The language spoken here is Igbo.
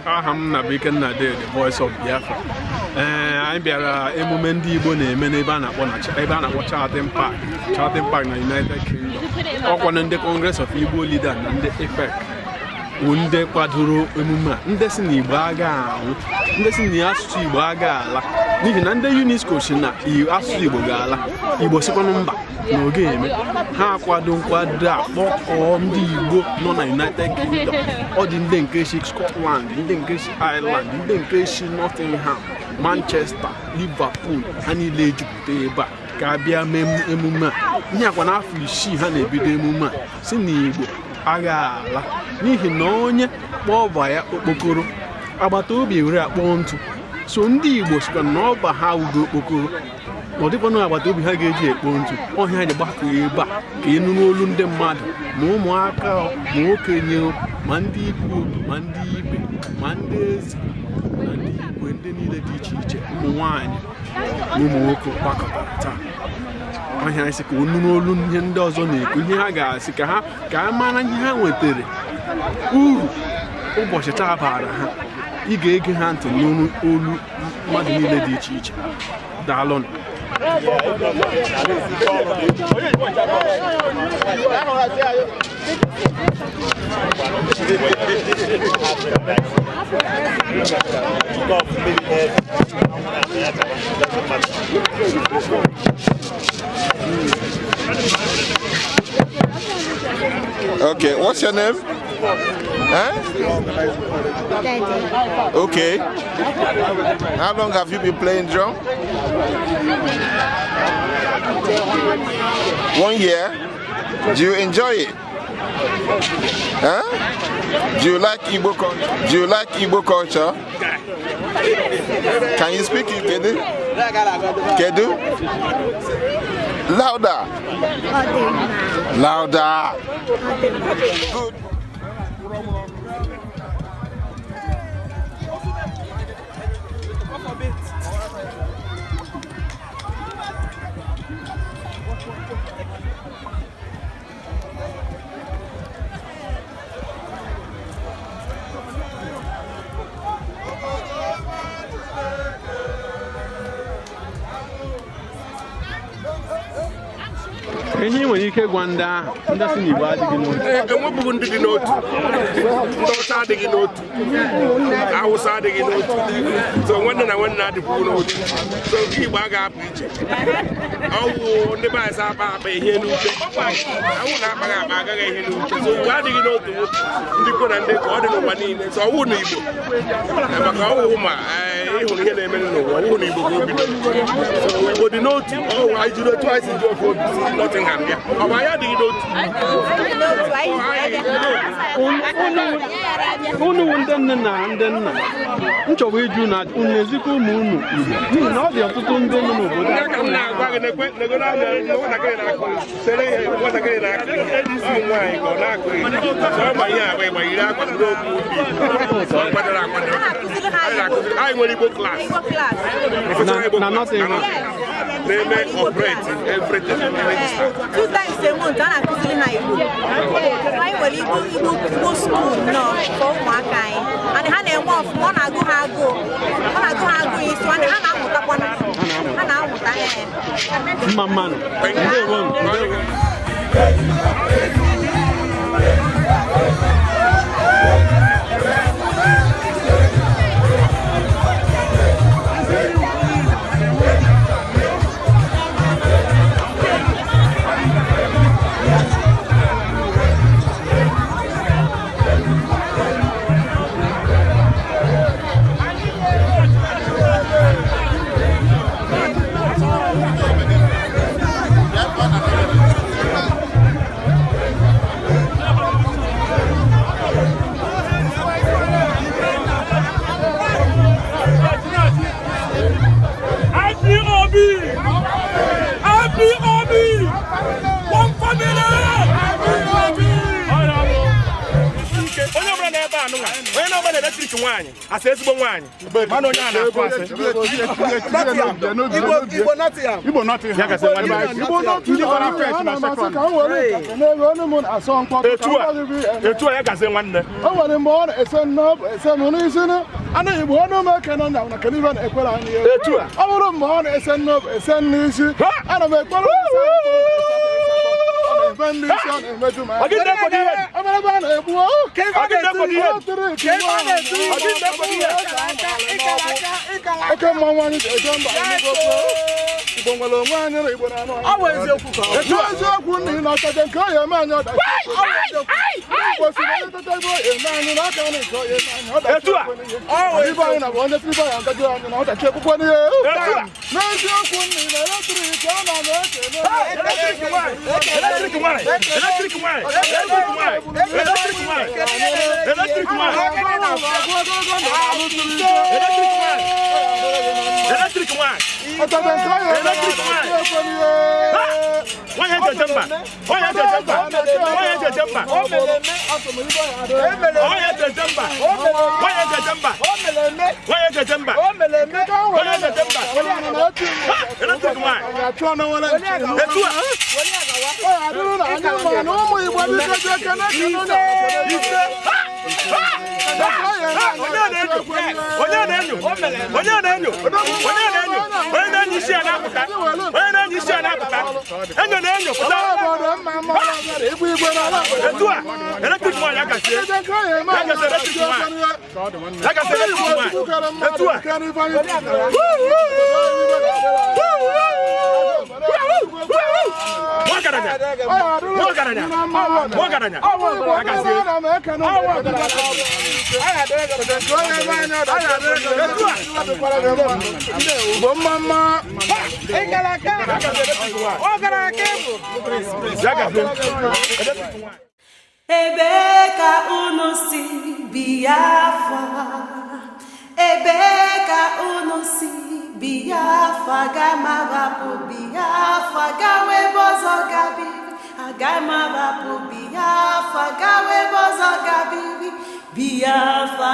aham na Beken na the voice of Biafra. Anyị bịara emume ndị Igbo na-eme n'ebe a na-akpọ Charlton Park na United Kingdom. Ọkwa na ndị Congress of Igbo Leaders na ndị IFEC bụ ndị kwadoro emume a. Ndị si na Igbo aga anwụ, ndị si na asụsụ Igbo aga ala, n'ihi na ndị UNESCO si na asụsụ Igbo ga-ala, Igbo sikwanụ mba n'oge eme. Ha akwado nkwado a kpọkọọ ndị Igbo nọ na United Kingdom. Ọ dị ndị nke si Scotland, ndị nke si Ireland, ndị nke si Nottingham, Manchester, Liverpool, ha niile ejupụta ebe a ka abịa mee emume a. Ihe akwa n'afọ 6 ha na-ebido emume a si na Igbo agha ala, n'ihi na onye kpọọba ya okpokoro agbata obi were akpọọ ntụ. So ndị Igbo sikwa na ọba ha ugo okpokoro, ọ dịkwana agbata obi ha ga-eji ekpo ntụ. Ọhịa anyị gbakọ ebe a ka ị nụrụ olu ndị mmadụ ma ụmụaka ma okenye ma ndị ikwu ma ndị ibe ma ndị eze na ndị Igbo ndị niile dị iche iche, ụmụ nwaanyị na ụmụ nwoke gbakọtara taa. Ọhịa anyị sị ka o nụrụ olu ihe ndị ọzọ na-ekwu, ihe ha ga-asị ka a mara ihe ha nwetara, uru ụbọchị taa bara ha. Ị ga-ege ha ntị n'olu mmadụ niile dị iche iche. Daalụ. Okay, what's your name? Huh? Okay. How long have you been playing drum? 1 year. Do you enjoy it? Huh? Do you like Igbo culture? Do you like Igbo culture? Can you speak it, Kedu? Kedu? Louder. Louder. Good. Ihe nwere ike gwa ndị ahụ ndị si n'Igbo adịghị n'otu. Enwebụghị ndị dị n'otu, ndị ọcha adịghị n'otu, Awụsa adịghị n'otu, so nwanne na nwanne adịghị n'otu. So nke Igbo agaghị apụ iche. Ọwụ ndị be anyị akpa ihe n'ute, awụ na-akpaghị akpa agaghị ihe n'ute. So Igbo adịghị n'otu, ndị kwo na ndị ka ọ dị n'ụwa niile. So ọwụ na Igbo maka ọwụ ma ịhụrụ ihe na-eme n'ụwa, ọwụ na Igbo ka o bido. So Igbo dị n'otu, ọwụ anyị jiri otu anyị si ji ofe obi si Nottingham. Unu ndị nne na ndị nna nchọwa ịjụ na unu ezikọ ụmụ unu n'ihi na ọ dị ọtụtụ ndị nọ n'obodo na Nottingham. They operate everything. 2 times a month, I am teaching Igbo. I will Igbo school no for ụmụaka anyị. And ha na-enwe ọfụma, ọ na-agụ ha isi, ọ na-amụta ihe. Mmanụ. Ndewo. eletrik nwaanyị asa ezigbo nwaanyị mana onye a na-akụ asị Igbo Nottingham ya gasị etu a ya gasị nwanne o nwere mgbe ọ na-ese nnọọ ese m n'isi anaghị Igbo ọnụ m eke nọ na kaliva na-ekwere anyị etu a ọ bụrụ mgbe ọ na-ese nnọọ ese n'isi ana m ekpere oke mmanwụ anyị ga-eje mba Igbo nwere onwe anyị na Igbo na-anụ eziokwu n'ihi na ọkacha nke onye eme anyị ọdachi kwesịrị ịteta ebe onye eme anyị n'aka na nke onye eme anyị ọdachi ibe anyị na bụ onye tribe ya ngaji anyị na ọdachi ekwukwe n'ihe n'eziokwu n'ihi na eletrik a na na-ekele Ebe ka unu si Biafra, ebe ka unu si Biafra, gamarapu Biafra, gawe bozo gabiri, agamarapu Biafra, gawe bozo gabiri, Biafra.